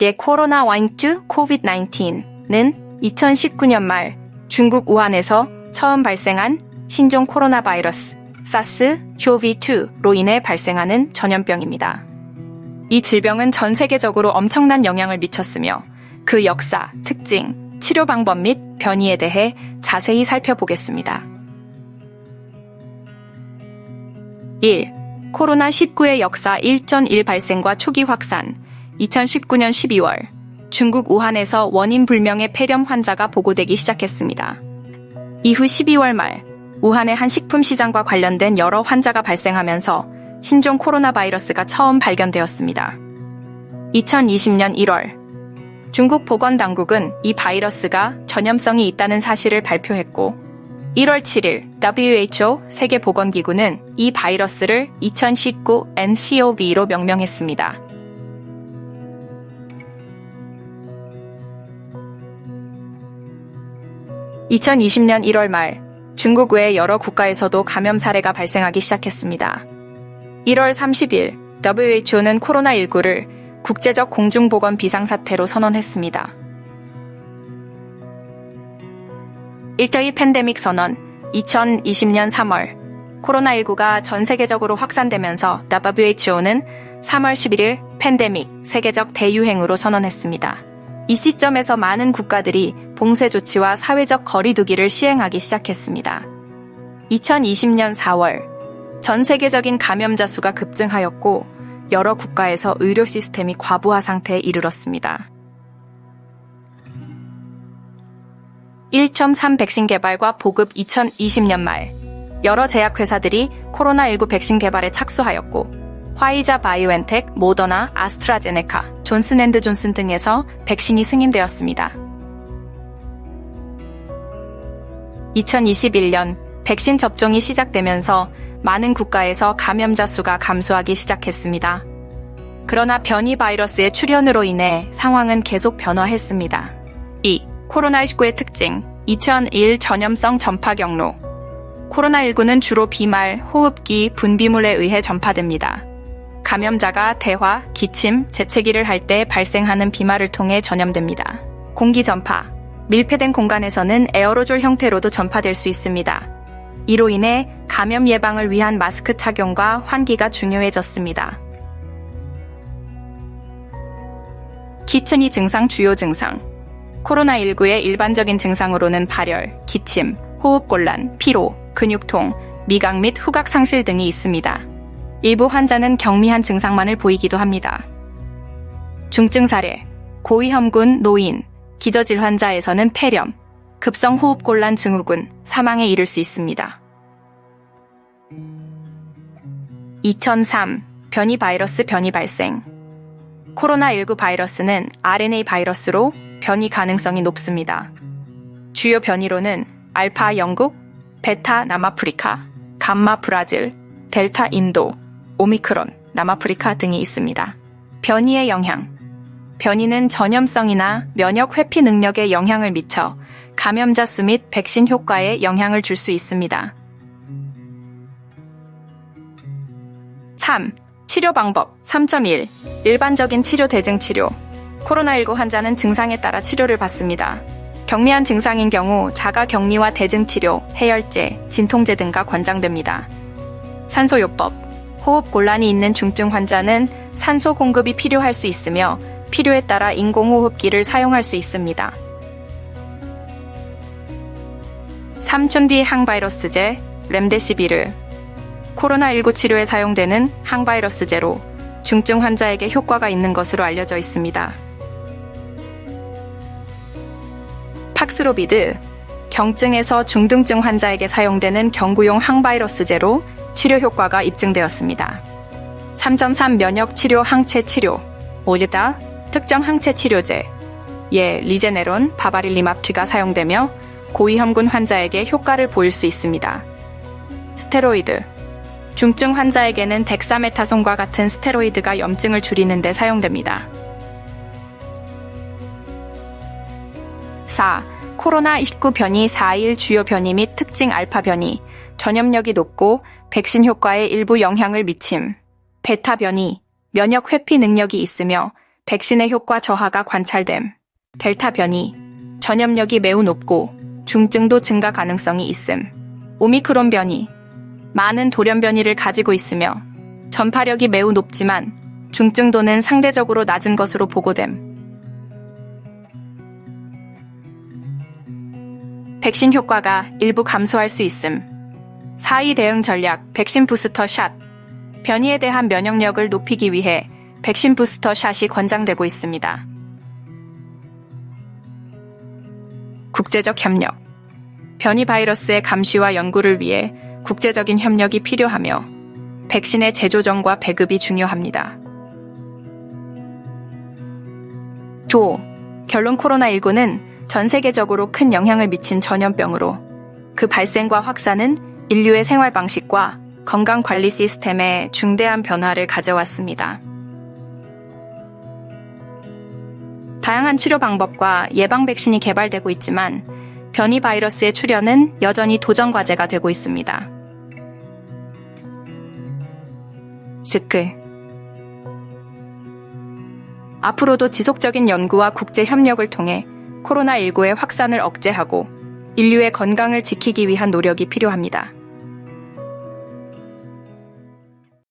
대 코로나 와인투 코비드-19는 2019년 말 중국 우한에서 처음 발생한 신종 코로나 바이러스 사스-CoV-2로 인해 발생하는 전염병입니다. 이 질병은 전 세계적으로 엄청난 영향을 미쳤으며 그 역사, 특징, 치료 방법 및 변이에 대해 자세히 살펴보겠습니다. 1. 코로나19의 역사 1.1 발생과 초기 확산 2019년 12월 중국 우한에서 원인 불명의 폐렴 환자가 보고되기 시작했습니다. 이후 12월 말 우한의 한 식품 시장과 관련된 여러 환자가 발생하면서 신종 코로나 바이러스가 처음 발견되었습니다. 2020년 1월 중국 보건당국은 이 바이러스가 전염성이 있다는 사실을 발표했고 1월 7일 WHO 세계보건기구는 이 바이러스를 2019 nCoV로 명명했습니다. (2020년 1월) 말 중국 외 여러 국가에서도 감염 사례가 발생하기 시작했습니다. 1월 30일 WHO는 코로나19를 국제적 공중보건 비상사태로 선언했습니다. 1대2 팬데믹 선언 2020년 3월 코로나19가 전 세계적으로 확산되면서 WHO는 3월 11일 팬데믹 세계적 대유행으로 선언했습니다. 이 시점에서 많은 국가들이 봉쇄 조치와 사회적 거리두기를 시행하기 시작했습니다. 2020년 4월 전 세계적인 감염자 수가 급증하였고 여러 국가에서 의료 시스템이 과부하 상태에 이르렀습니다. 1.3 백신 개발과 보급 2020년 말 여러 제약회사들이 코로나19 백신 개발에 착수하였고 화이자 바이오엔텍, 모더나, 아스트라제네카, 존슨앤드존슨 등에서 백신이 승인되었습니다. 2021년 백신 접종이 시작되면서 많은 국가에서 감염자 수가 감소하기 시작했습니다. 그러나 변이 바이러스의 출현으로 인해 상황은 계속 변화했습니다. 2. 코로나19의 특징 2001 전염성 전파 경로 코로나19는 주로 비말, 호흡기, 분비물에 의해 전파됩니다. 감염자가 대화, 기침, 재채기를 할 때 발생하는 비말을 통해 전염됩니다. 공기 전파 밀폐된 공간에서는 에어로졸 형태로도 전파될 수 있습니다. 이로 인해 감염 예방을 위한 마스크 착용과 환기가 중요해졌습니다. 기침이 증상 주요 증상 코로나19의 일반적인 증상으로는 발열, 기침, 호흡곤란, 피로, 근육통, 미각 및 후각 상실 등이 있습니다. 일부 환자는 경미한 증상만을 보이기도 합니다. 중증 사례, 고위험군 노인, 기저질 환자에서는 폐렴, 급성 호흡곤란 증후군, 사망에 이를 수 있습니다. 2003 변이 바이러스 변이 발생 코로나19 바이러스는 RNA 바이러스로 변이 가능성이 높습니다. 주요 변이로는 알파 영국, 베타 남아프리카, 감마 브라질, 델타 인도, 오미크론 남아프리카 등이 있습니다. 변이의 영향 변이는 전염성이나 면역 회피 능력에 영향을 미쳐 감염자 수 및 백신 효과에 영향을 줄 수 있습니다. 3. 치료 방법 3.1 일반적인 치료 대증 치료 코로나19 환자는 증상에 따라 치료를 받습니다. 경미한 증상인 경우 자가격리와 대증 치료, 해열제, 진통제 등과 권장됩니다. 산소요법 호흡 곤란이 있는 중증 환자는 산소 공급이 필요할 수 있으며 필요에 따라 인공호흡기를 사용할 수 있습니다. 3촌 뒤 항바이러스제, 렘데시비르 코로나19 치료에 사용되는 항바이러스제로 중증 환자에게 효과가 있는 것으로 알려져 있습니다. 팍스로비드, 경증에서 중등증 환자에게 사용되는 경구용 항바이러스제로 치료 효과가 입증되었습니다. 3.3 면역 치료 항체 치료, 오리다, 특정 항체 치료제, 리제네론, 바바릴리맙티가 사용되며 고위험군 환자에게 효과를 보일 수 있습니다. 스테로이드, 중증 환자에게는 덱사메타손과 같은 스테로이드가 염증을 줄이는 데 사용됩니다. 4. 코로나19 변이 4일 주요 변이 및 특징 알파 변이, 전염력이 높고 백신 효과에 일부 영향을 미침. 베타 변이, 면역 회피 능력이 있으며 백신의 효과 저하가 관찰됨. 델타 변이, 전염력이 매우 높고 중증도 증가 가능성이 있음. 오미크론 변이, 많은 돌연 변이를 가지고 있으며 전파력이 매우 높지만 중증도는 상대적으로 낮은 것으로 보고됨. 백신 효과가 일부 감소할 수 있음. 4위 대응 전략, 백신 부스터 샷. 변이에 대한 면역력을 높이기 위해 백신 부스터 샷이 권장되고 있습니다. 국제적 협력. 변이 바이러스의 감시와 연구를 위해 국제적인 협력이 필요하며 백신의 재조정과 배급이 중요합니다. 결론 코로나19는 전 세계적으로 큰 영향을 미친 전염병으로 그 발생과 확산은 인류의 생활 방식과 건강관리 시스템에 중대한 변화를 가져왔습니다. 다양한 치료 방법과 예방 백신이 개발되고 있지만 변이 바이러스의 출현은 여전히 도전 과제가 되고 있습니다. 앞으로도 지속적인 연구와 국제 협력을 통해 코로나19의 확산을 억제하고 인류의 건강을 지키기 위한 노력이 필요합니다.